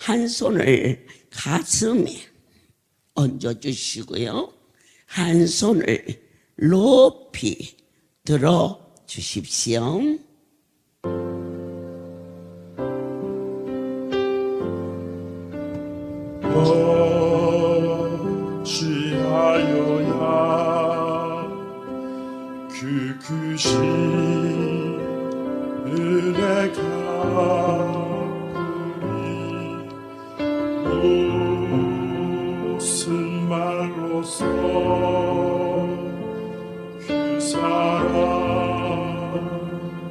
한 손을 가슴에 얹어주시고요. 한 손을 높이 들어 주십시오. 어찌하여야 그 크신 은혜 갚으리 무슨 말로써 그 사랑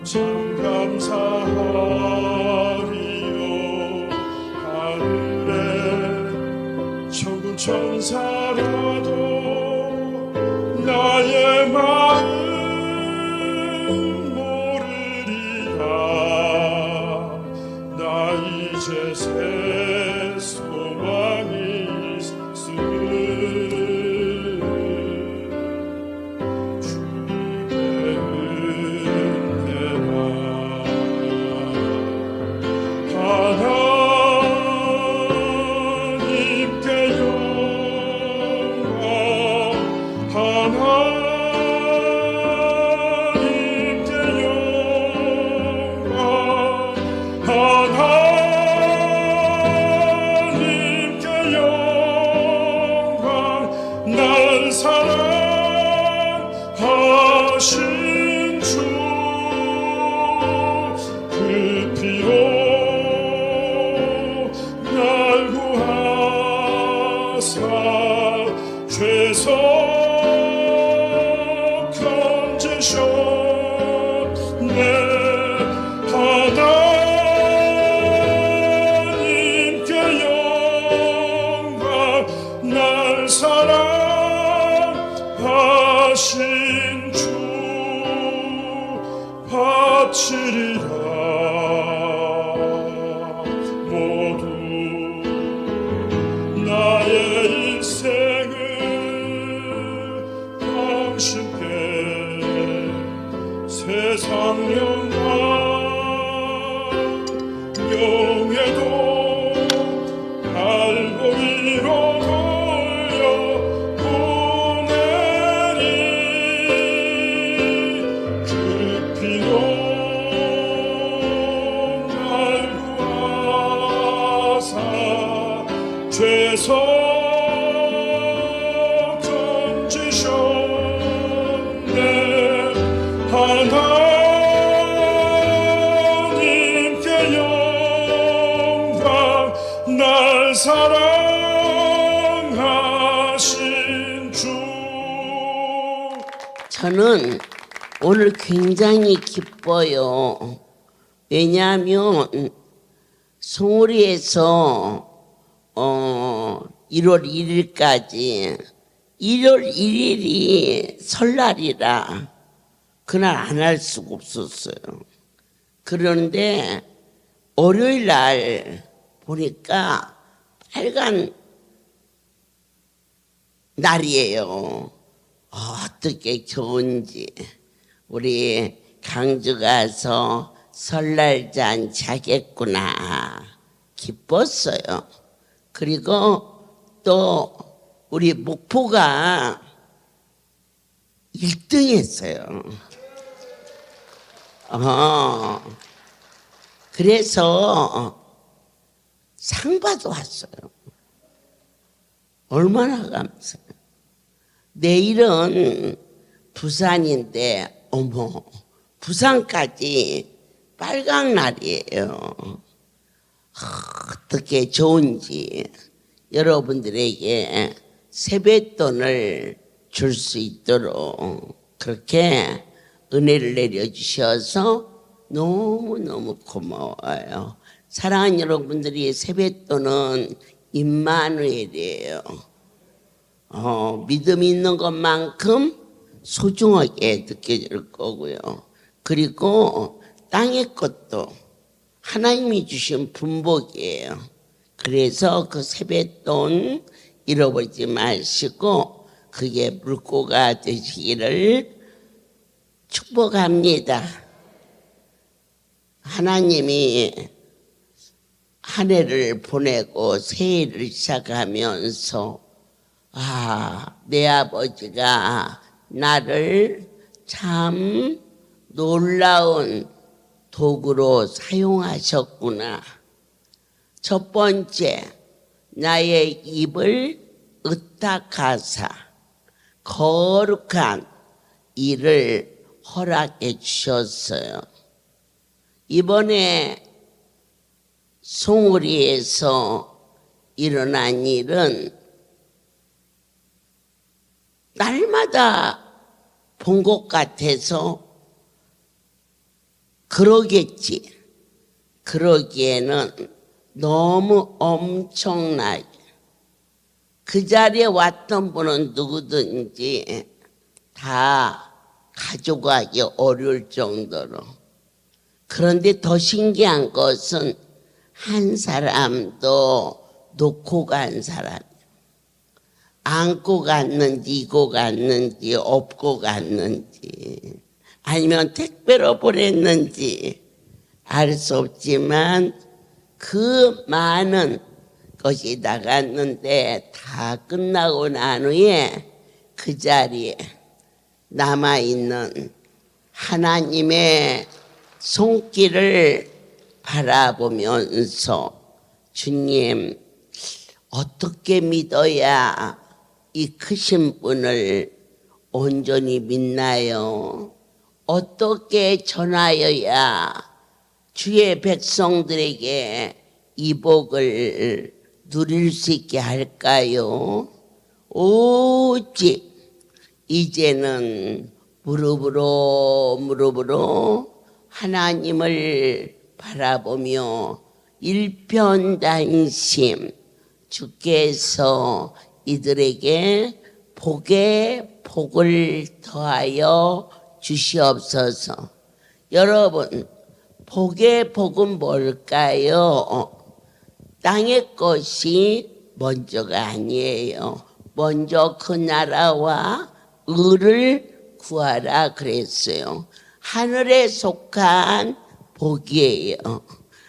참 감사하리요. 하늘에 천군 천사라도 나의 마음 모르리라. 나 이제 새 소망이 있으니 주의 은혜라. 하나님께 영광, 하나님께 영광, 하나님께 영광. 날 사랑하신 주 그 피로 날 구하사 죄속 건지셨네. 하나님께 영광, 날 사랑하신 주 바치리라. 모두 나의 인생을 당신께 세상 영광 명예도 갈보리로 돌려 보내리. 그 피로 날 구하사 죄속 건지셨네. 하나님께 영광, 날 사랑하신 주. 저는 오늘 굉장히 기뻐요. 왜냐하면 송오리에서 1월 1일까지 1월 1일이 설날이라 그날 안 할 수가 없었어요. 그런데 월요일 날 보니까 빨간 날이에요. 어떻게 좋은지. 우리 강주 가서 설날 잔치 하겠구나 기뻤어요. 그리고 또 우리 목포가 1등 했어요. 그래서 상 받아왔어요. 얼마나 감사해요. 내일은 부산인데 어머, 부산까지 빨강 날이에요. 어떻게 좋은지 여러분들에게 세뱃돈을 줄 수 있도록 그렇게 은혜를 내려주셔서 너무너무 고마워요. 사랑하는 여러분들이 세뱃돈은 임마누엘이에요. 믿음 있는 것만큼 소중하게 느껴질 거고요. 그리고 땅의 것도 하나님이 주신 분복이에요. 그래서 그 세뱃돈 잃어버리지 마시고 그게 물고가 되시기를 축복합니다. 하나님이 한 해를 보내고 새해를 시작하면서 내 아버지가 나를 참 놀라운 도구로 사용하셨구나. 첫 번째, 나의 입을 의탁하사 거룩한 일을 허락해 주셨어요. 이번에 송우리에서 일어난 일은 날마다 본 것 같아서 그러겠지. 그러기에는 너무 엄청나게 그 자리에 왔던 분은 누구든지 다 가져가기 어려울 정도로. 그런데 더 신기한 것은 한 사람도 놓고 간 사람이에요. 안고 갔는지 이고 갔는지 업고 갔는지 아니면 택배로 보냈는지 알 수 없지만 그 많은 것이 나갔는데 다 끝나고 난 후에 그 자리에 남아있는 하나님의 손길을 바라보면서 주님, 어떻게 믿어야 이 크신 분을 온전히 믿나요? 어떻게 전하여야 주의 백성들에게 이 복을 누릴 수 있게 할까요? 오직 이제는 무릎으로 하나님을 바라보며 일편단심 주께서 이들에게 복에 복을 더하여 주시옵소서. 여러분, 복의 복은 뭘까요? 땅의 것이 먼저가 아니에요. 먼저 그 나라와 의를 구하라 그랬어요. 하늘에 속한 복이에요.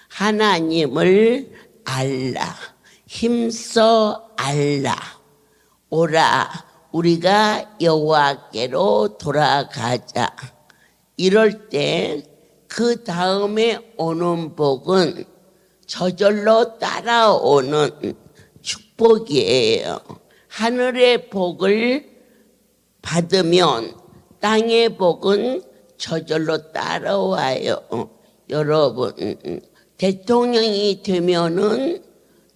하나님을 알라, 힘써 알라. 오라, 우리가 여호와께로 돌아가자. 이럴 때 그 다음에 오는 복은 저절로 따라오는 축복이에요. 하늘의 복을 받으면 땅의 복은 저절로 따라와요. 여러분, 대통령이 되면은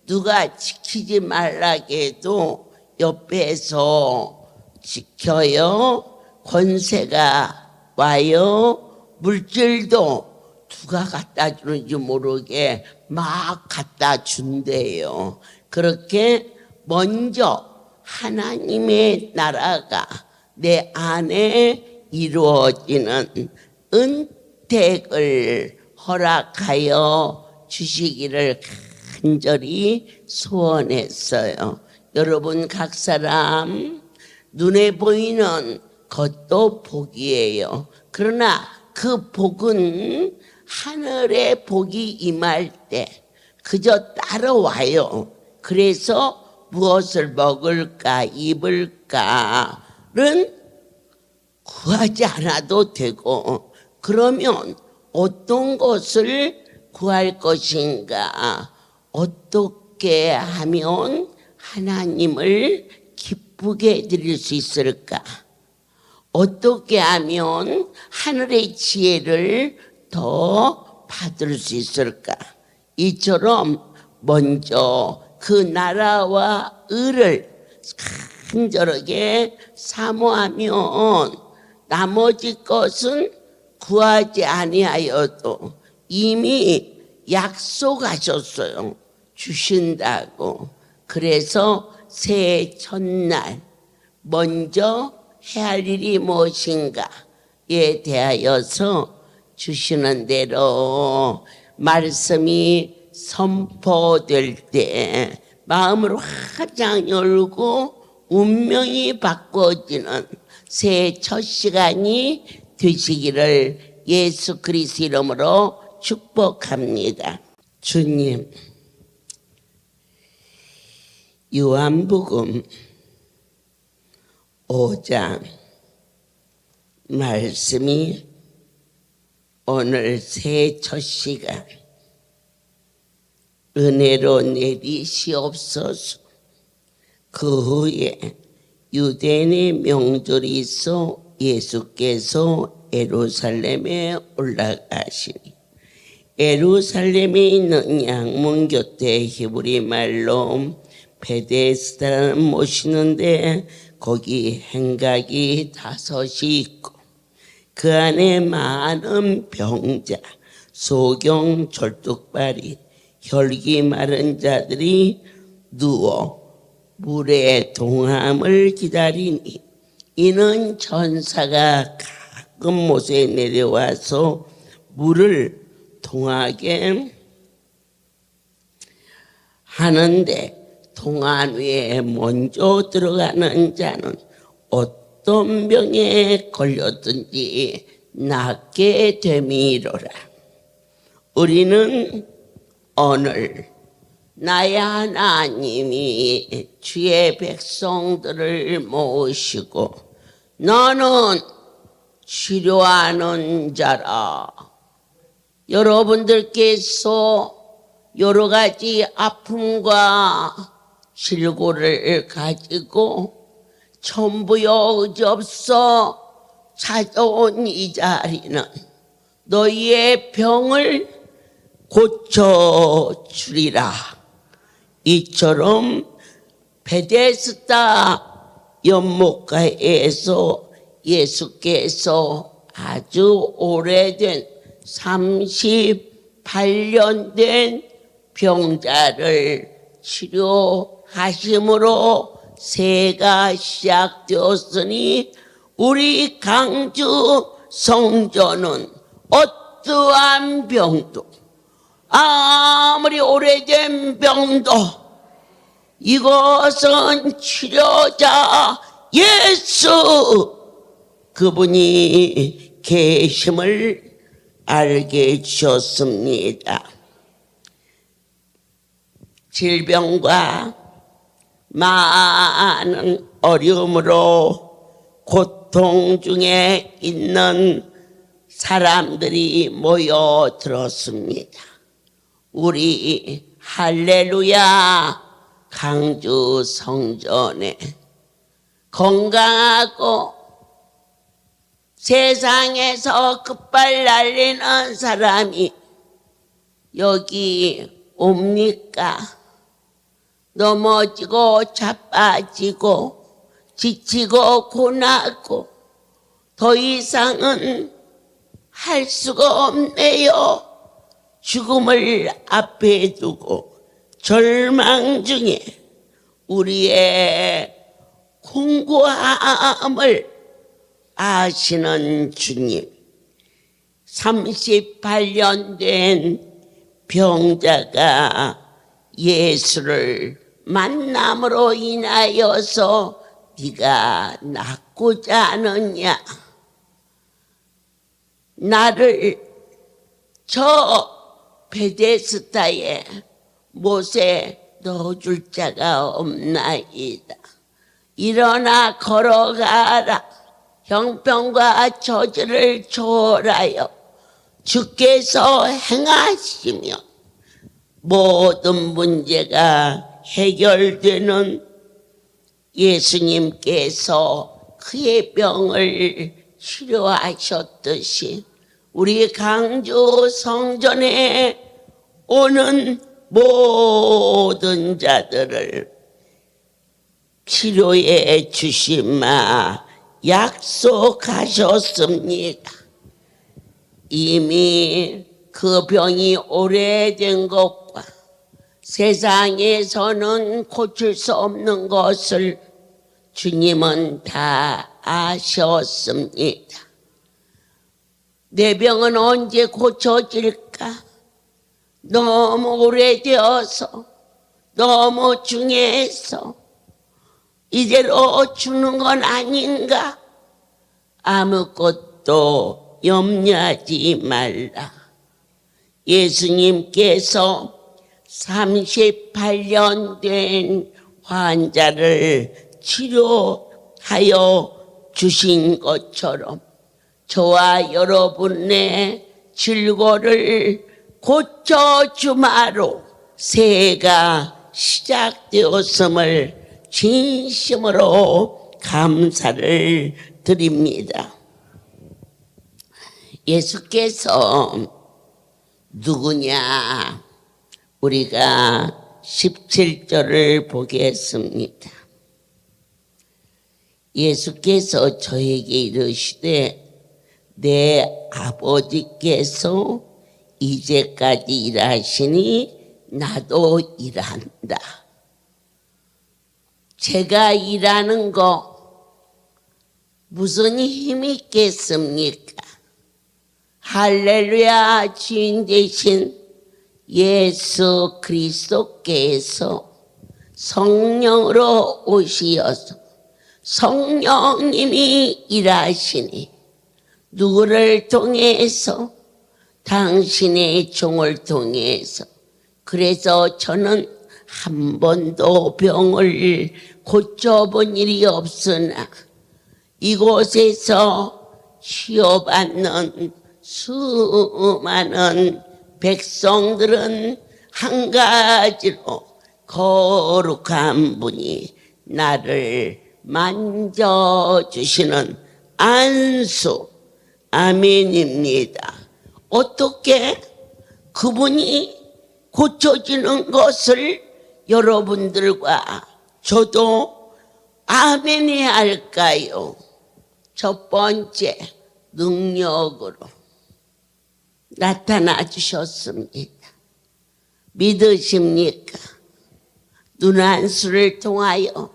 누가 지키지 말라게 해도 옆에서 지켜요. 권세가 와요. 물질도 누가 갖다 주는지 모르게 막 갖다 준대요. 그렇게 먼저 하나님의 나라가 내 안에 이루어지는 은택을 허락하여 주시기를 간절히 소원했어요. 여러분, 각 사람 눈에 보이는 것도 복이에요. 그러나 그 복은 하늘의 복이 임할 때 그저 따라와요. 그래서 무엇을 먹을까 입을까는 구하지 않아도 되고, 그러면 어떤 것을 구할 것인가? 어떻게 하면 하나님을 기쁘게 드릴 수 있을까? 어떻게 하면 하늘의 지혜를 더 받을 수 있을까? 이처럼 먼저 그 나라와 의를 간절하게 사모하면 나머지 것은 구하지 아니하여도 이미 약속하셨어요. 주신다고. 그래서 새해 첫날 먼저 해야 할 일이 무엇인가에 대하여서 주시는 대로 말씀이 선포될 때 마음을 화장 열고 운명이 바꿔지는 새해 첫 시간이 되시기를 예수 그리스도 이름으로 축복합니다. 주님, 요한복음 5장 말씀이 오늘 새 첫 시간 은혜로 내리시옵소서. 그 후에 유대인의 명절이 있어 예수께서 예루살렘에 올라가시니 예루살렘에 있는 양문 곁에 히브리 말로 베데스다를 모시는데 거기 행각이 5이 있고 그 안에 많은 병자, 소경, 절뚝발이, 혈기 마른 자들이 누워 물의 동함을 기다리니 이는 천사가 가끔 못에 내려와서 물을 동하게 하는데 동안 위에 먼저 들어가는 자는 어떤 병에 걸렸든지 낫게 됨이로라. 우리는 오늘 나의 하나님이 주의 백성들을 모으시고 너는 치료하는 자라. 여러분들께서 여러 가지 아픔과 질고를 가지고 천부여 의지없어 찾아온 이 자리는 너희의 병을 고쳐주리라. 이처럼 베데스다 연못가에서 예수께서 아주 오래된 38년 된 병자를 치료하심으로 새해가 시작되었으니 우리 강주 성전은 어떠한 병도 아무리 오래된 병도 이것은 치료자 예수 그분이 계심을 알게 해주셨습니다. 질병과 많은 어려움으로 고통 중에 있는 사람들이 모여들었습니다. 우리 할렐루야 강주 성전에 건강하고 세상에서 끝발 날리는 사람이 여기 옵니까? 넘어지고 자빠지고 지치고 고나고 더 이상은 할 수가 없네요. 죽음을 앞에 두고 절망 중에 우리의 공고함을 아시는 주님, 38년 된 병자가 예수를 만남으로 인하여서 네가 낫고자 하느냐? 나를 저 베데스다에 못에 넣어줄 자가 없나이다. 일어나 걸어가라. 형편과 저주를 초월하여 주께서 행하시면 모든 문제가 해결되는 예수님께서 그의 병을 치료하셨듯이 우리 강주 성전에 오는 모든 자들을 치료해 주시마 약속하셨습니다. 이미 그 병이 오래된 것과 세상에서는 고칠 수 없는 것을 주님은 다 아셨습니다. 내 병은 언제 고쳐질까? 너무 오래되어서 너무 중해서 이대로 죽는 건 아닌가? 아무것도 염려하지 말라. 예수님께서 38년 된 환자를 치료하여 주신 것처럼 저와 여러분의 질고를 고쳐주마로 새해가 시작되었음을 진심으로 감사를 드립니다. 예수께서 누구냐? 우리가 17절을 보겠습니다. 예수께서 저에게 이르시되 내 아버지께서 이제까지 일하시니 나도 일한다. 제가 일하는 거 무슨 힘이 있겠습니까? 할렐루야. 주인 되신 예수 그리스도께서 성령으로 오시어서 성령님이 일하시니 누구를 통해서? 당신의 종을 통해서. 그래서 저는 한 번도 병을 고쳐본 일이 없으나 이곳에서 치료받는 수많은 백성들은 한 가지로 거룩한 분이 나를 만져주시는 안수, 아멘입니다. 어떻게 그분이 고쳐지는 것을 여러분들과 저도 아멘해야 할까요? 첫 번째, 능력으로 나타나 주셨습니다. 믿으십니까? 눈안수를 통하여,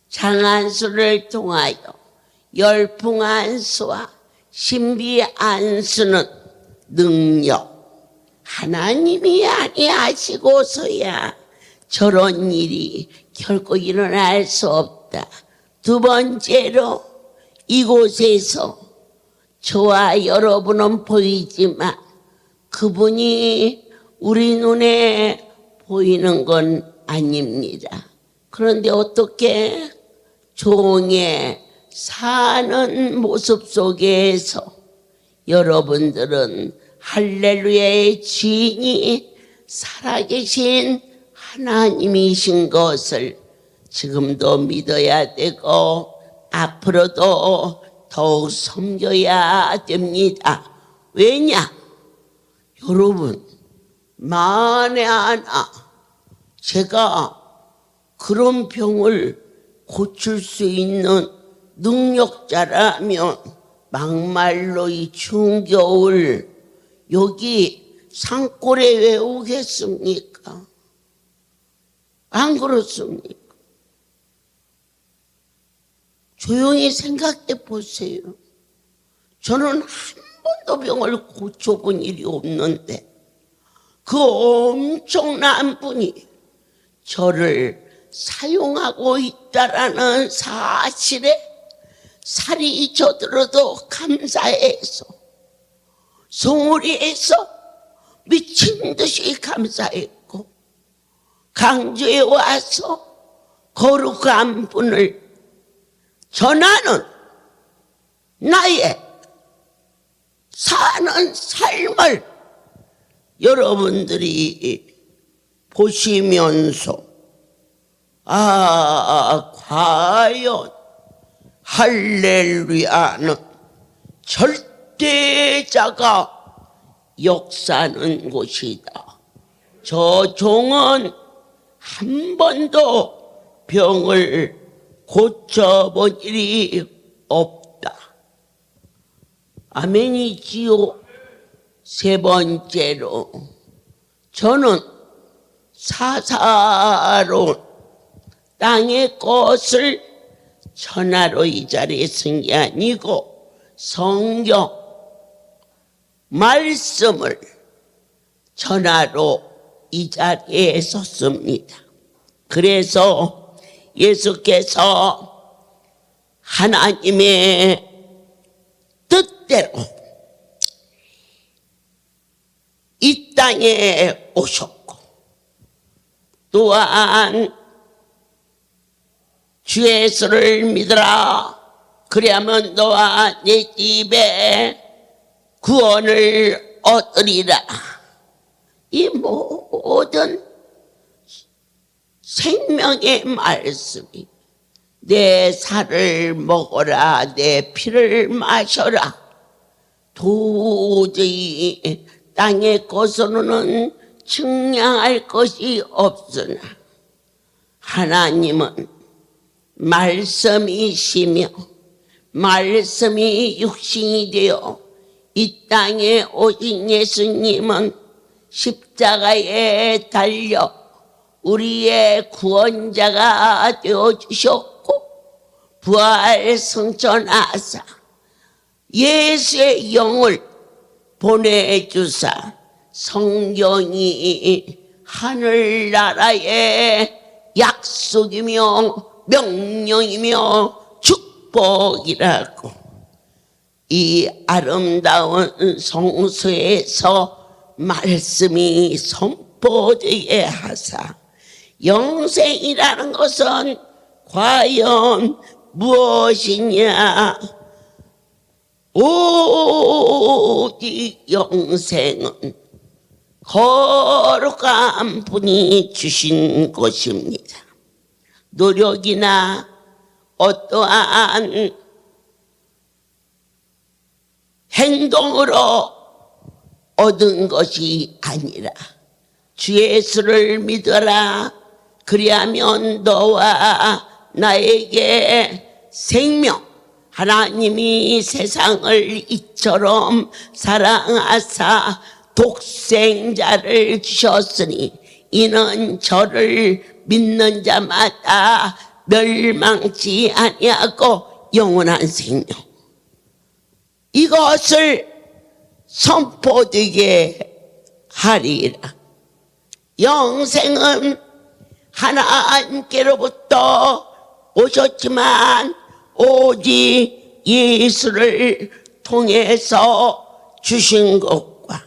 장안수를 통하여, 열풍안수와 신비안수는 능력, 하나님이 아니하시고서야 저런 일이 결코 일어날 수 없다. 두 번째로, 이곳에서 저와 여러분은 보이지만 그분이 우리 눈에 보이는 건 아닙니다. 그런데 어떻게 종에 사는 모습 속에서 여러분들은 할렐루야의 주인이 살아계신 하나님이신 것을 지금도 믿어야 되고 앞으로도 더욱 섬겨야 됩니다. 왜냐? 여러분, 만에 하나 제가 그런 병을 고칠 수 있는 능력자라면 막말로 이 추운 겨울 여기 산골에 왜 오겠습니까? 안 그렇습니까? 조용히 생각해 보세요. 저는 한 번도 병을 고쳐본 일이 없는데 그 엄청난 분이 저를 사용하고 있다라는 사실에 살이 저들어도 감사해서 송우리에서 미친 듯이 감사했고 강주에 와서 거룩한 분을 전하는 나의 사는 삶을 여러분들이 보시면서 과연 할렐루야는 절대자가 역사하는 곳이다. 저 종은 한 번도 병을 고쳐본 일이 없다. 아멘이지요. 세 번째로 저는 사사로운 땅의 것을 전하러 이 자리에 쓴 게 아니고 성경 말씀을 전하러 이 자리에 섰습니다. 그래서 예수께서 하나님의 뜻대로 이 땅에 오셨고 또한 주 예수를 믿어라. 그리하면 너와 내 집에 구원을 얻으리라. 이 모든 생명의 말씀이 내 살을 먹어라, 내 피를 마셔라. 도저히 땅의 것으로는 측량할 것이 없으나 하나님은 말씀이시며 말씀이 육신이 되어 이 땅에 오신 예수님은 십자가에 달려 우리의 구원자가 되어주셨고 부활 승천하사 예수의 영을 보내주사 성경이 하늘나라의 약속이며 명령이며 축복이라고 이 아름다운 성서에서 말씀이 선포되게 하사 영생이라는 것은 과연 무엇이냐? 오직 영생은 거룩한 분이 주신 것입니다. 노력이나 어떠한 행동으로 얻은 것이 아니라 주 예수를 믿어라. 그리하면 너와 나에게 생명, 하나님이 세상을 이처럼 사랑하사 독생자를 주셨으니 이는 저를 믿는 자마다 멸망치 아니하고 영원한 생명. 이것을 선포되게 하리라. 영생은 하나님께로부터 오셨지만 오직 예수를 통해서 주신 것과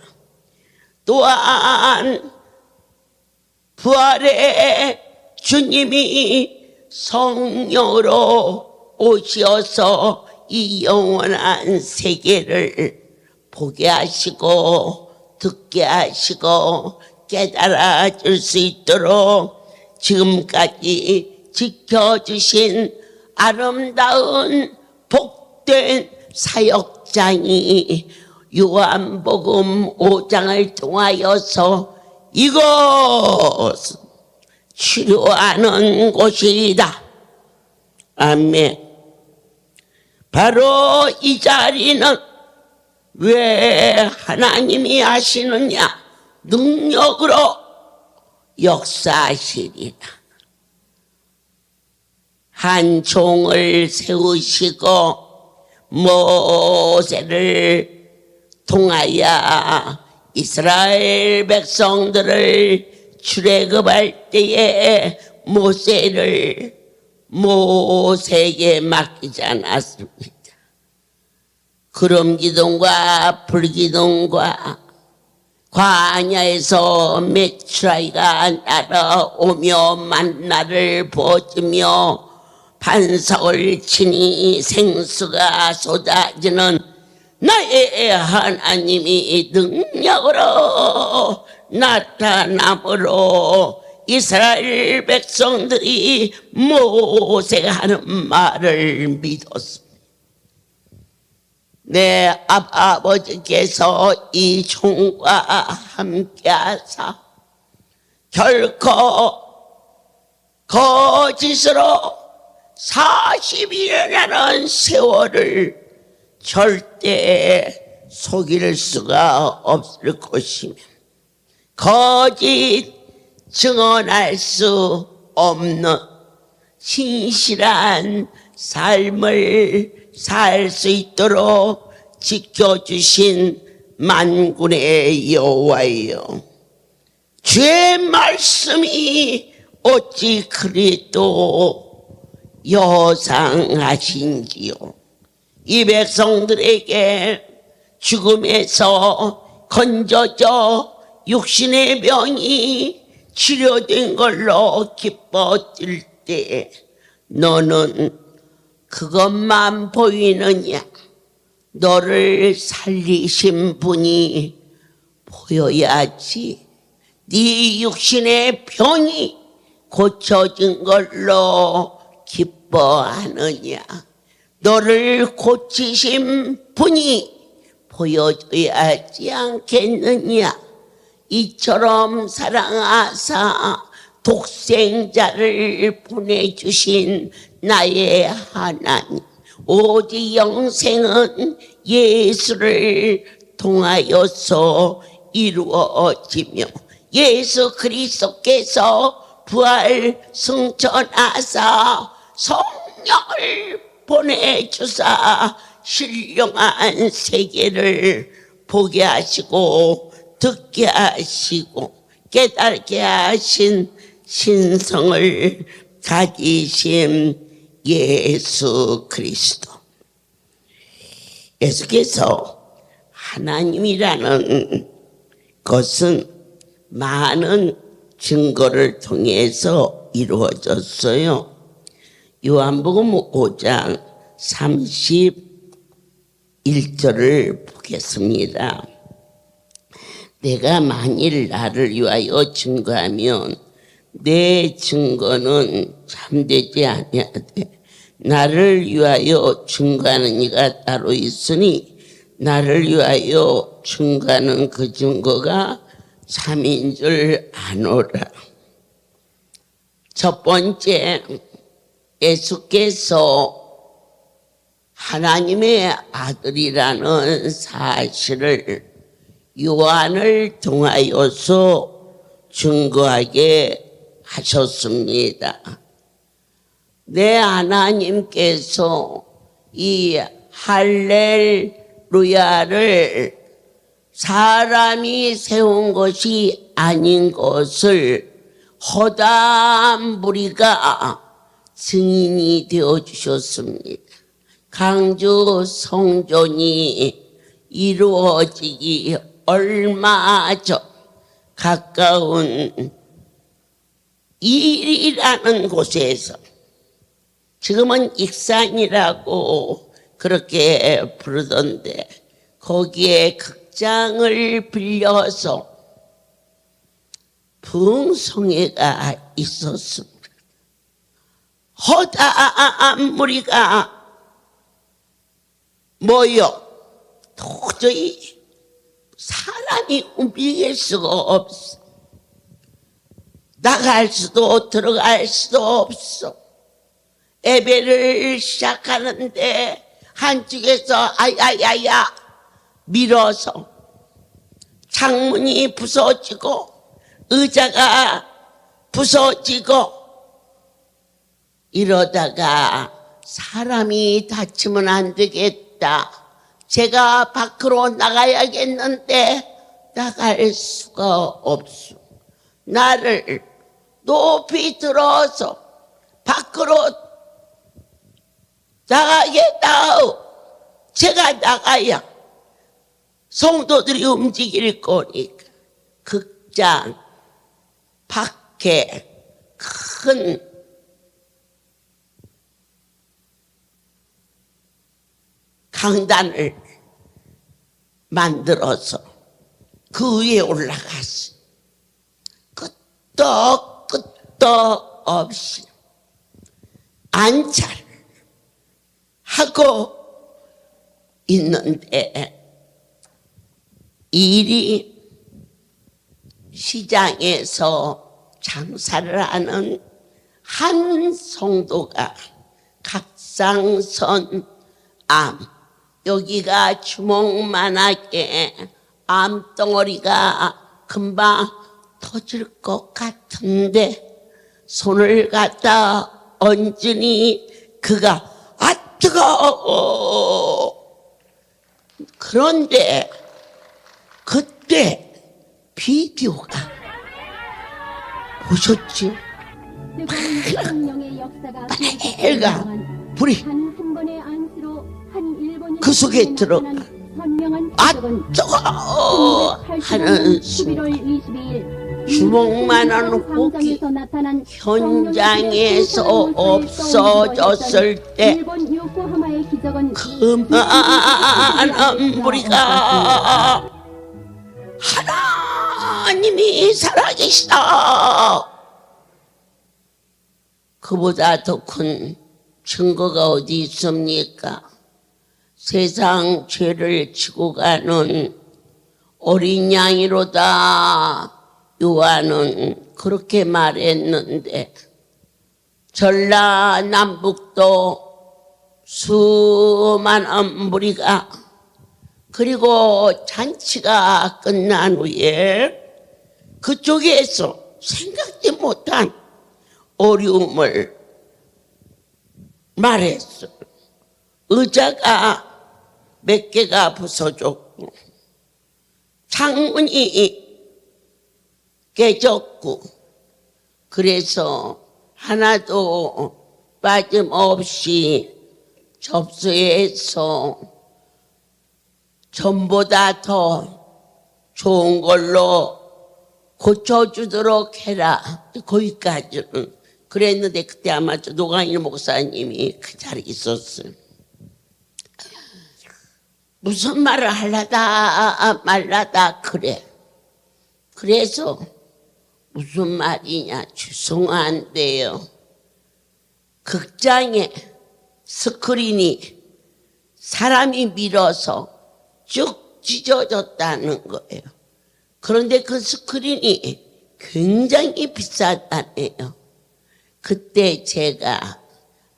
또한 부활의 주님이 성령으로 오셔서 이 영원한 세계를 보게 하시고 듣게 하시고 깨달아 줄 수 있도록 지금까지 지켜주신 아름다운 복된 사역장이 요한복음 5장을 통하여서 이곳 치료하는 곳이다. 아멘. 바로 이 자리는 왜 하나님이 하시느냐? 능력으로 역사하시리라. 한 종을 세우시고 모세를 통하여 이스라엘 백성들을 출애굽할 때에 모세에게 맡기지 않았습니다. 구름기둥과 불기둥과 광야에서 메추라기가 날아오며 만나를 부어주며 반석을 치니 생수가 쏟아지는 나의 하나님이 능력으로 나타남으로 이스라엘 백성들이 모세가 하는 말을 믿었습니다. 내 아버지께서 이 종과 함께 하사 결코 거짓으로 40일이라는 세월을 절대 속일 수가 없을 것이며 거짓 증언할 수 없는 신실한 삶을 살 수 있도록 지켜주신 만군의 여호와여, 주의 말씀이 어찌 그리도 여상하신지요. 이 백성들에게 죽음에서 건져져 육신의 병이 치료된 걸로 기뻐질 때 너는 그것만 보이느냐? 너를 살리신 분이 보여야지. 네 육신의 병이 고쳐진 걸로 기뻐하느냐? 너를 고치신 분이 보여줘야지 않겠느냐? 이처럼 사랑하사 독생자를 보내주신 나의 하나님, 오직 영생은 예수를 통하여서 이루어지며 예수 그리스도께서 부활 승천하사 성령을 보내주사 신령한 세계를 보게 하시고 듣게 하시고 깨닫게 하신 신성을 가지신 예수 그리스도. 예수께서 하나님이라는 것은 많은 증거를 통해서 이루어졌어요. 요한복음 5장 31절을 보겠습니다. 내가 만일 나를 위하여 증거하면 내 증거는 참되지 아니하되 나를 위하여 증거하는 이가 따로 있으니 나를 위하여 증거하는 그 증거가 참인 줄 아노라. 첫 번째, 예수께서 하나님의 아들이라는 사실을 요한을 통하여서 증거하게 하셨습니다. 내 하나님께서 이 할렐루야를 사람이 세운 것이 아닌 것을 허다한 무리가 증인이 되어 주셨습니다. 강주 성전이 이루어지기 얼마 전 가까운 일이라는 곳에서, 지금은 익산이라고 그렇게 부르던데, 거기에 극장을 빌려서 부흥성회가 있었습니다. 허다한 무리가 모여 도저히 사람이 움직일 수가 없어. 나갈 수도 들어갈 수도 없어. 예배를 시작하는데 한쪽에서 아야야야 밀어서 창문이 부서지고 의자가 부서지고 이러다가 사람이 다치면 안 되겠다. 제가 밖으로 나가야겠는데 나갈 수가 없어. 나를 높이 들어서 밖으로 나가겠다. 제가 나가야 성도들이 움직일 거니까. 극장 밖에 큰 강단을 만들어서 그 위에 올라갔어. 끄떡 없이 안차를 하고 있는데, 일이 시장에서 장사를 하는 한 성도가 갑상선 암, 여기가 주먹만하게 암덩어리가 금방 터질 것 같은데 손을 갖다 얹으니 그가 아 뜨거워. 그런데 그때 비디오가 보셨죠? 빨가 불이 그 속에 들어가 아 뜨거워 하는 순간 주먹만한 혹이 현장에서 없어졌을 때 그 많은 무리가 하나님이 살아계시다, 그보다 더 큰 증거가 어디 있습니까? 세상 죄를 지고 가는 어린 양이로다, 요한은 그렇게 말했는데, 전라남북도 수많은 무리가, 그리고 잔치가 끝난 후에 그쪽에서 생각지 못한 어려움을 말했어. 의자가 몇 개가 부서졌고, 창문이 깨졌고, 그래서 하나도 빠짐없이 접수해서 전보다 더 좋은 걸로 고쳐주도록 해라, 거기까지는 그랬는데, 그때 아마 노광일 목사님이 그 자리에 있었어요. 무슨 말을 하려다 말라다 그래. 그래서 무슨 말이냐, 죄송한데요, 극장에 스크린이 사람이 밀어서 쭉 찢어졌다는 거예요. 그런데 그 스크린이 굉장히 비싸다네요. 그때 제가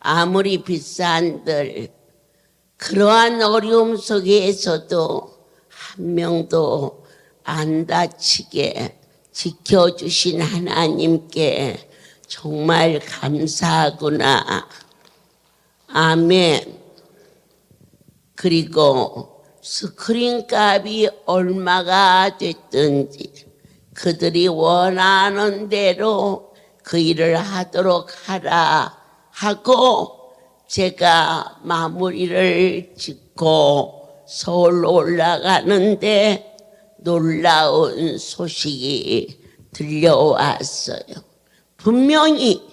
아무리 비싼들 그러한 어려움 속에서도 한 명도 안 다치게 지켜주신 하나님께 정말 감사하구나. 아멘. 그리고 스크린 값이 얼마가 됐든지 그들이 원하는 대로 그 일을 하도록 하라 하고, 제가 마무리를 짓고 서울로 올라가는데 놀라운 소식이 들려왔어요. 분명히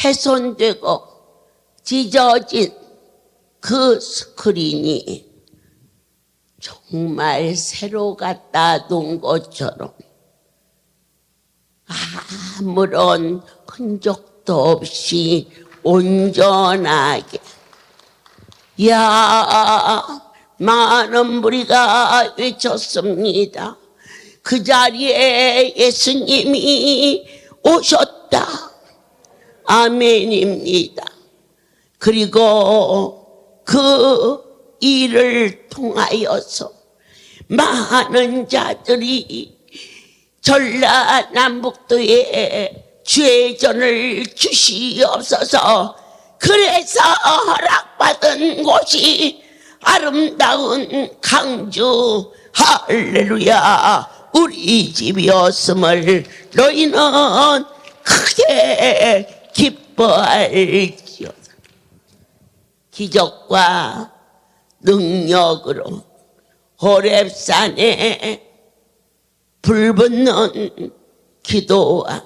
훼손되고 찢어진 그 스크린이 정말 새로 갖다 놓은 것처럼 아무런 흔적도 없이 온전하게, 야, 많은 무리가 외쳤습니다. 그 자리에 예수님이 오셨다. 아멘입니다. 그리고 그 일을 통하여서 많은 자들이 전라남북도에 죄전을 주시옵소서. 그래서 허락받은 곳이 아름다운 강주, 할렐루야, 우리 집이었음을 너희는 크게 기뻐할지어다. 기적과 능력으로 호렙산에 불붙는 기도와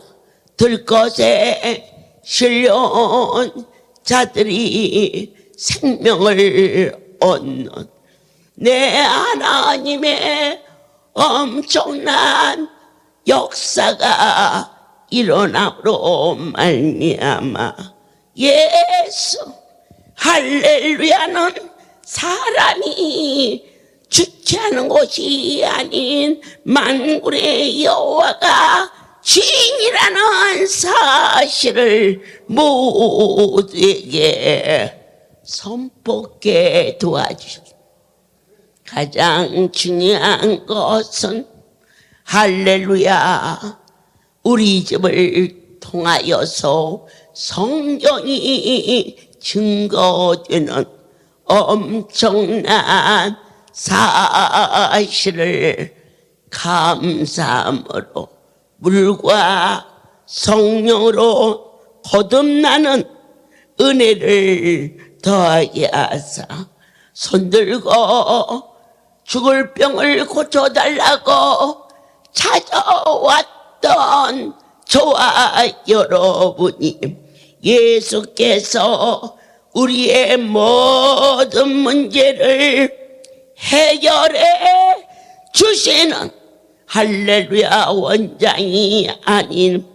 들것에 실려온 자들이 생명을 얻는 내 하나님의 엄청난 역사가 일어남으로 말미암아 예수, 할렐루야는 사람이 주체하는 곳이 아닌 만군의 여호와가 주인이라는 사실을 모두에게 선포하게 도와주셨습니다. 가장 중요한 것은 할렐루야, 우리 집을 통하여서 성경이 증거되는 엄청난 사실을 감사함으로 물과 성령으로 거듭나는 은혜를 더하게 하사 손들고 죽을 병을 고쳐달라고 찾아왔던 저와 여러분이 예수께서 우리의 모든 문제를 해결해 주시는 할렐루야 원장이 아닌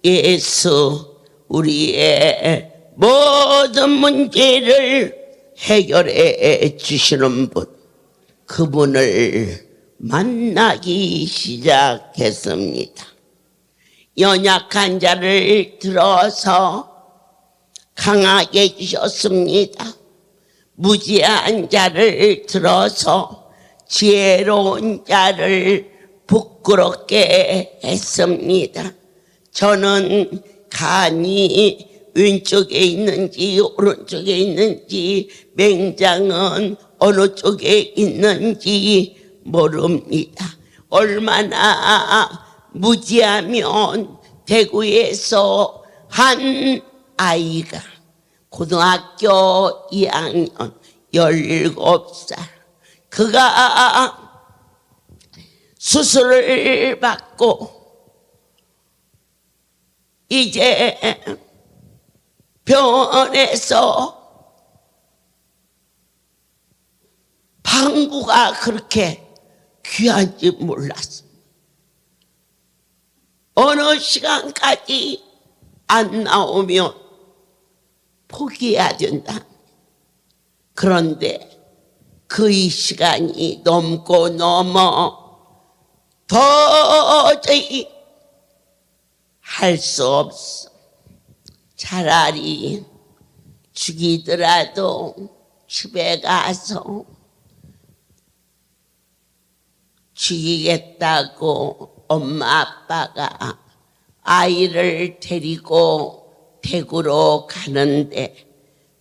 예수, 우리의 모든 문제를 해결해 주시는 분, 그분을 만나기 시작했습니다. 연약한 자를 들어서 강하게 해주셨습니다. 무지한 자를 들어서 지혜로운 자를 부끄럽게 했습니다. 저는 간이 왼쪽에 있는지 오른쪽에 있는지 맹장은 어느 쪽에 있는지 모릅니다. 얼마나 무지하면 대구에서 한 아이가 고등학교 2학년 17살, 그가 수술을 받고 이제 병원에서 방구가 그렇게 귀한지 몰랐어. 어느 시간까지 안 나오면 포기해야 된다. 그런데 그의 시간이 넘고 넘어 도저히 할 수 없어. 차라리 죽이더라도 집에 가서 죽이겠다고 엄마 아빠가 아이를 데리고 대구로 가는데,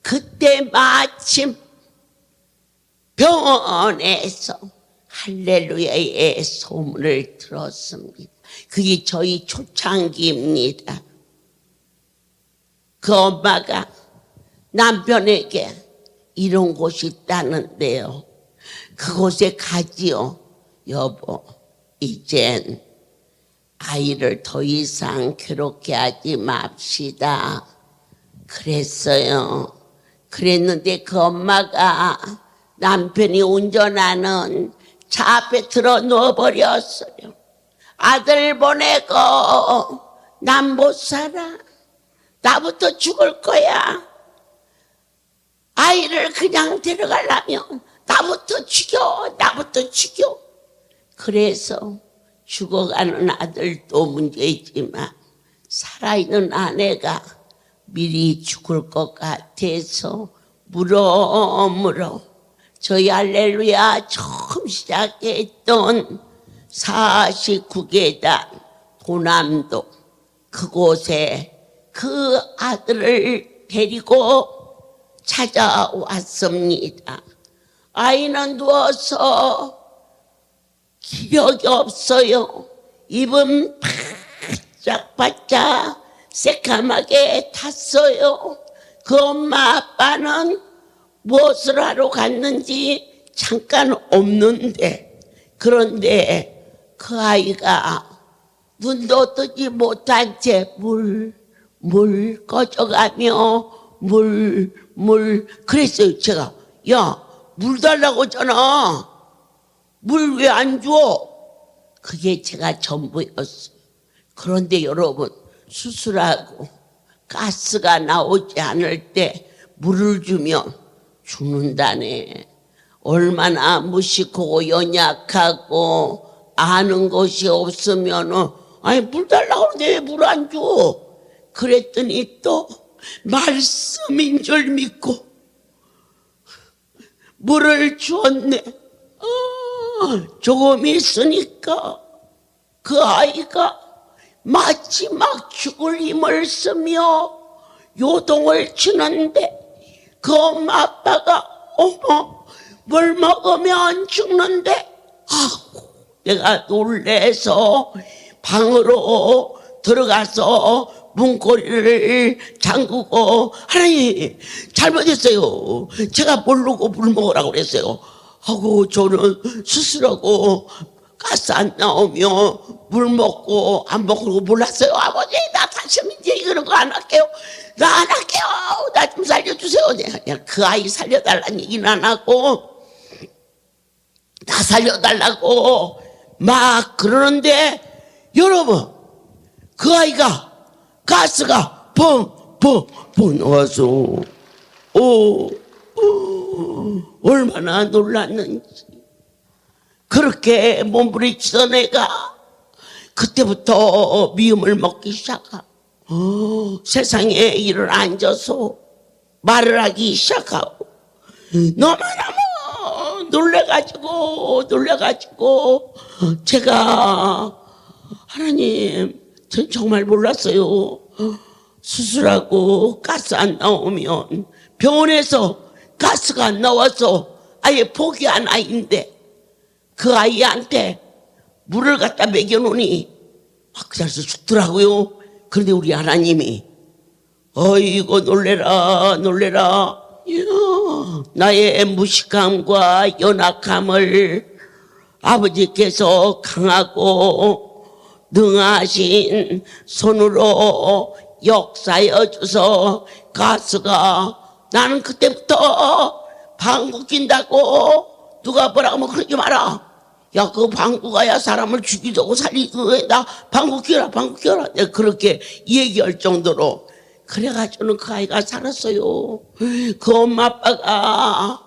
그때 마침 병원에서 할렐루야의 소문을 들었습니다. 그게 저희 초창기입니다. 그 엄마가 남편에게 이런 곳이 있다는데요, 그곳에 가지요. 여보, 이젠 아이를 더 이상 괴롭게 하지 맙시다. 그랬어요. 그랬는데 그 엄마가 남편이 운전하는 차 앞에 들어 넣어버렸어요. 아들 보내고 난 못 살아. 나부터 죽을 거야. 아이를 그냥 데려가려면 나부터 죽여. 그래서 죽어가는 아들도 문제이지만 살아있는 아내가 미리 죽을 것 같아서 물어 저희 할렐루야 처음 시작했던 49계단 도남도 그곳에 그 아들을 데리고 찾아왔습니다. 아이는 누워서 기력이 없어요. 입은 바짝바짝 새까맣게 탔어요. 그 엄마 아빠는 무엇을 하러 갔는지 잠깐 없는데, 그런데 그 아이가 눈도 뜨지 못한 채 물 꺼져가며 그랬어요. 제가 야, 물 달라고 했잖아. 물 왜 안 줘? 그게 제가 전부였어요. 그런데 여러분, 수술하고 가스가 나오지 않을 때 물을 주면 죽는다네. 얼마나 무식하고 연약하고 아는 것이 없으면은 아니 물 달라고 하는데 왜 물 안 줘? 그랬더니 또 말씀인 줄 믿고 물을 주었네. 조금 있으니까 그 아이가 마지막 죽을 힘을 쓰며 요동을 치는데 그 엄마 아빠가 어머 물 먹으면 죽는데, 내가 놀래서 방으로 들어가서 문고리를 잠그고 하나님 잘못했어요. 제가 모르고 물 먹으라고 그랬어요. 하고 저는 수술하고 가스 안 나오면 물 먹고 안 먹고 몰랐어요. 아버지 나 다시는 이제 이런 거 안 할게요. 나 안 할게요. 나 좀 살려주세요. 내가 그냥 그 아이 살려달라는 얘기는 안 하고 나 살려달라고 막 그러는데 여러분 그 아이가 가스가 펑펑펑 나와서 얼마나 놀랐는지. 그렇게 몸부림치던 애가 그때부터 미움을 먹기 시작하고 세상에 일을 앉아서 말을 하기 시작하고 너무너무 놀래가지고 제가 하나님 전 정말 몰랐어요. 수술하고 가스 안 나오면 병원에서 가스가 안 나와서 아예 포기한 아이인데 그 아이한테 물을 갖다 먹여놓으니 그 자리에서 죽더라고요. 그런데 우리 하나님이 어이구 놀래라 이야, 나의 무식함과 연약함을 아버지께서 강하고 능하신 손으로 역사여 주서 가스가 나는 그때부터 방구 낀다고 누가 뭐라고 하면 그러지 마라. 야, 그 방구가야 사람을 죽이도 하고 살리고 나 방구 껴라. 내가 그렇게 얘기할 정도로 그래가지고는 그 아이가 살았어요. 그 엄마 아빠가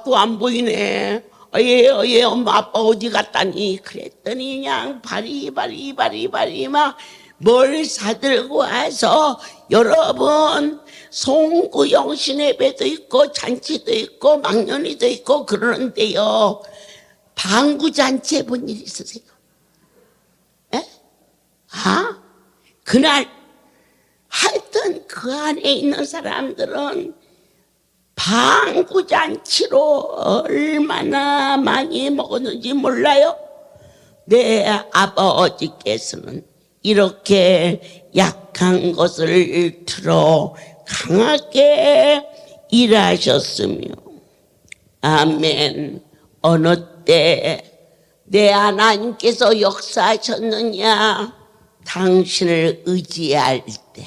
또 안 보이네. 얘 엄마 아빠 어디 갔다니 그랬더니 그냥 바리 막 뭘 사들고 와서 여러분 송구 영신예배도 있고 잔치도 있고 망년이도 있고 그러는데요. 방구잔치 해본 일 있으세요? 에? 그날 하여튼 그 안에 있는 사람들은 방구잔치로 얼마나 많이 먹었는지 몰라요. 내 아버지께서는 이렇게 약한 것을 들어 강하게 일하셨으며 아멘. 어느 때 내 하나님께서 역사하셨느냐? 당신을 의지할 때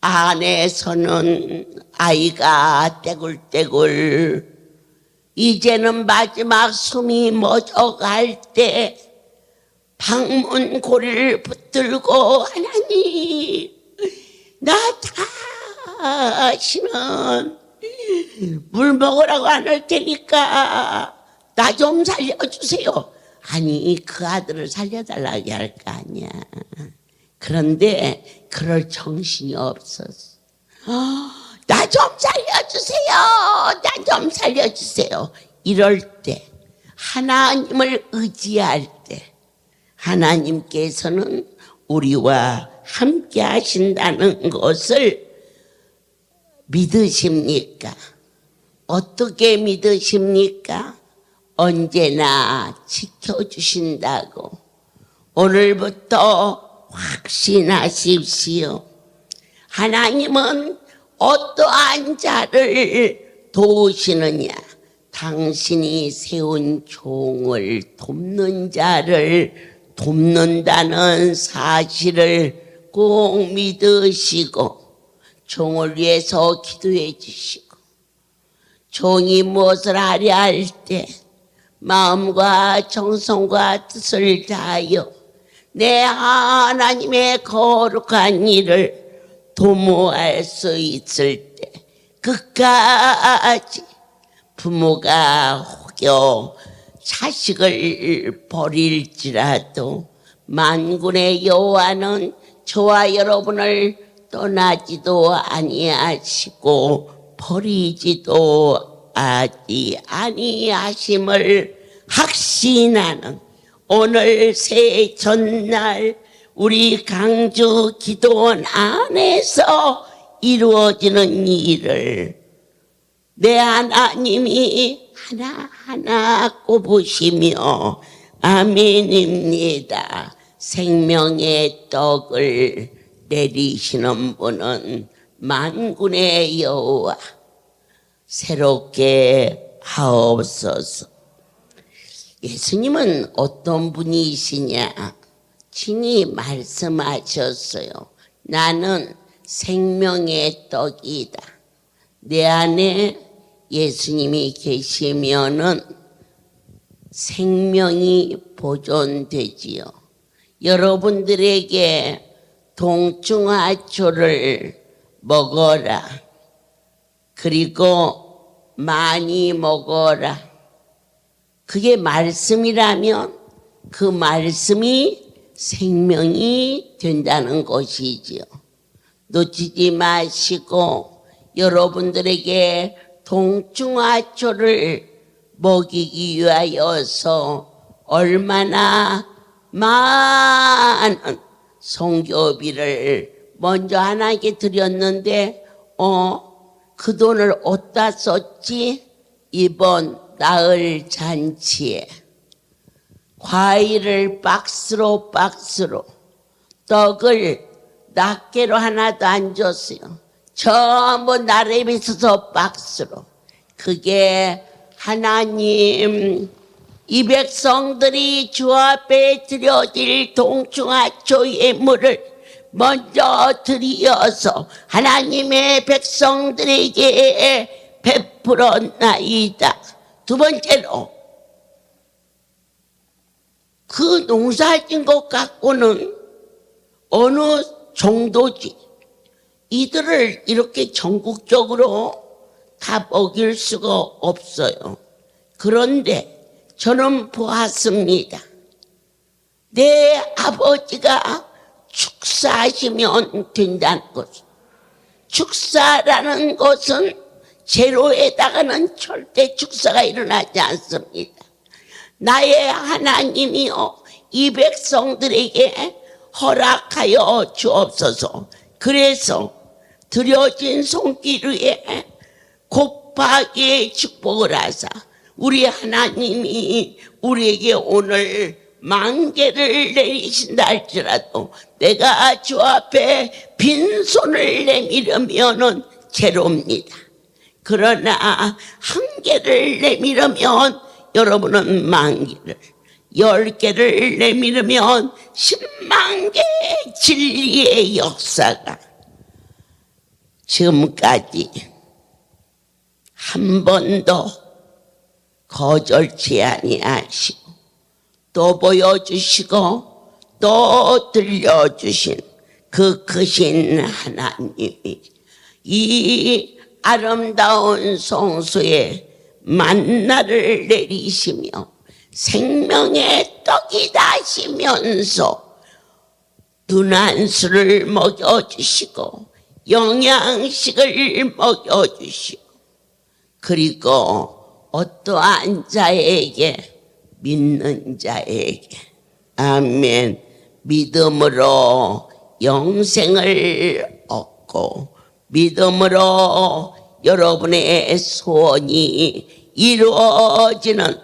안에서는 아이가 떼굴떼굴 이제는 마지막 숨이 멎어갈 때 방문 고리를 붙들고 하나님 나 다시는 물 먹으라고 안 할 테니까 나 좀 살려주세요. 아니 그 아들을 살려달라고 할 거 아니야. 그런데 그럴 정신이 없었어. 나 좀 살려주세요. 이럴 때 하나님을 의지할 때 하나님께서는 우리와 함께 하신다는 것을 믿으십니까? 어떻게 믿으십니까? 언제나 지켜주신다고 오늘부터 확신하십시오. 하나님은 어떠한 자를 도우시느냐? 당신이 세운 종을 돕는 자를 돕는다는 사실을 꼭 믿으시고 종을 위해서 기도해 주시고 종이 무엇을 하려 할 때 마음과 정성과 뜻을 다하여 내 하나님의 거룩한 일을 도모할 수 있을 때 끝까지 부모가 혹여 자식을 버릴지라도 만군의 여호와는 저와 여러분을 떠나지도 아니하시고 버리지도 아니하심을 확신하는 오늘 새 전날 우리 강주 기도원 안에서 이루어지는 일을 내 하나님이 하나하나 꼽으시며 아멘입니다. 생명의 떡을 내리시는 분은 만군의 여호와 새롭게 하옵소서. 예수님은 어떤 분이시냐? 친히 말씀하셨어요. 나는 생명의 떡이다. 내 안에 예수님이 계시면은 생명이 보존되지요. 여러분들에게 동충하초를 먹어라. 그리고 많이 먹어라. 그게 말씀이라면 그 말씀이 생명이 된다는 것이지요. 놓치지 마시고 여러분들에게 동충하초를 먹이기 위하여서 얼마나 많은 성교비를 먼저 하나님께 드렸는데 그 돈을 어디다 썼지? 이번 나흘 잔치에 과일을 박스로 떡을 낱개로 하나도 안 줬어요. 전부 나름에 있어서 박스로. 그게 하나님 이 백성들이 주 앞에 드려질 동충하초 예물을 먼저 드리어서 하나님의 백성들에게 베풀었나이다. 두 번째로 그 농사진 것 갖고는 어느 정도지 이들을 이렇게 전국적으로 다 먹일 수가 없어요. 그런데 저는 보았습니다. 내 아버지가 축사하시면 된다는 것. 축사라는 것은 제로에다가는 절대 축사가 일어나지 않습니다. 나의 하나님이여 이 백성들에게 허락하여 주옵소서. 그래서 드려진 손길 위에 곱하게 축복을 하사 우리 하나님이 우리에게 오늘 만개를 내리신다 할지라도 내가 주 앞에 빈손을 내밀으면은 죄로입니다. 그러나 한 개를 내밀으면 여러분은 만 개를, 10개를 내밀으면 10만 개 진리의 역사가 지금까지 한 번도 거절치 아니하시고 또 보여주시고 또 들려주신 그 크신 하나님이 이 아름다운 성소에 만나를 내리시며 생명의 떡이다 하시면서 눈 한 수를 먹여주시고 영양식을 먹여주시고 그리고 어떠한 자에게 믿는 자에게 아멘 믿음으로 영생을 얻고 믿음으로 여러분의 소원이 이루어지는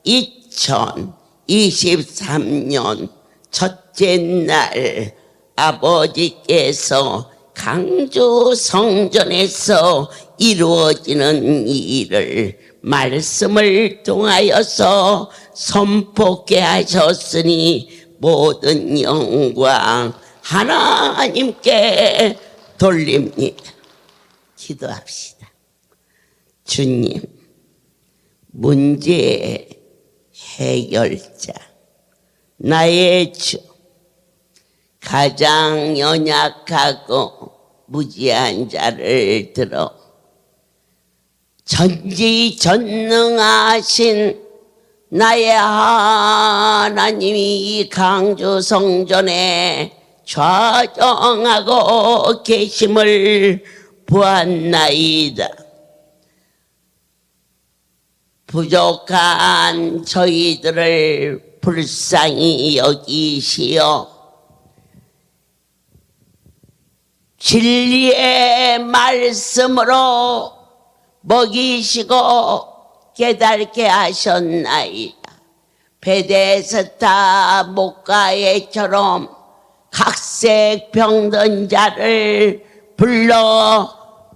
2023년 첫째 날 아버지께서 강주 성전에서 이루어지는 일을 말씀을 통하여서 선포케 하셨으니 모든 영광 하나님께 돌립니다. 기도합시다. 주님, 문제 해결자, 나의 주, 가장 연약하고 무지한 자를 들어 전지전능하신 나의 하나님이 이 강주 성전에 좌정하고 계심을 보았나이다. 부족한 저희들을 불쌍히 여기시어 진리의 말씀으로 먹이시고 깨닫게 하셨나이다. 베데스다 목가에처럼 각색 병든 자를 불러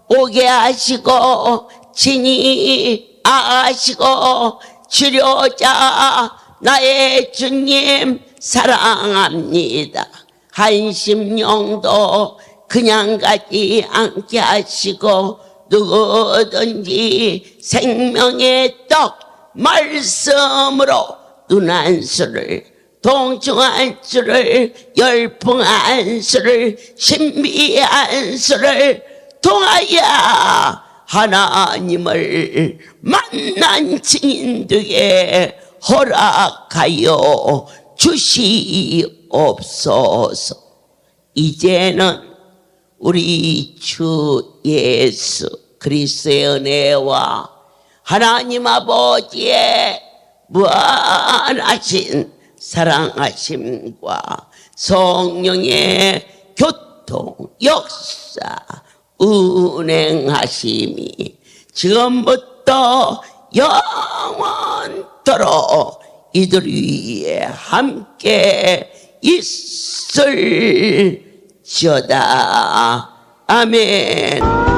오게 하시고 친히 아시고 치료자 나의 주님 사랑합니다. 한심령도 그냥 가지 않게 하시고 누구든지 생명의 떡 말씀으로 눈한수를 동중한수를 열풍한수를 신비한수를 통하여 하나님을 만난 증인들에게 허락하여 주시옵소서. 이제는 우리 주 예수 그리스도의 은혜와 하나님 아버지의 무한하신 사랑하심과 성령의 교통 역사 운행하심이 지금부터 영원토록 이들 위에 함께 있을지어다. 아멘.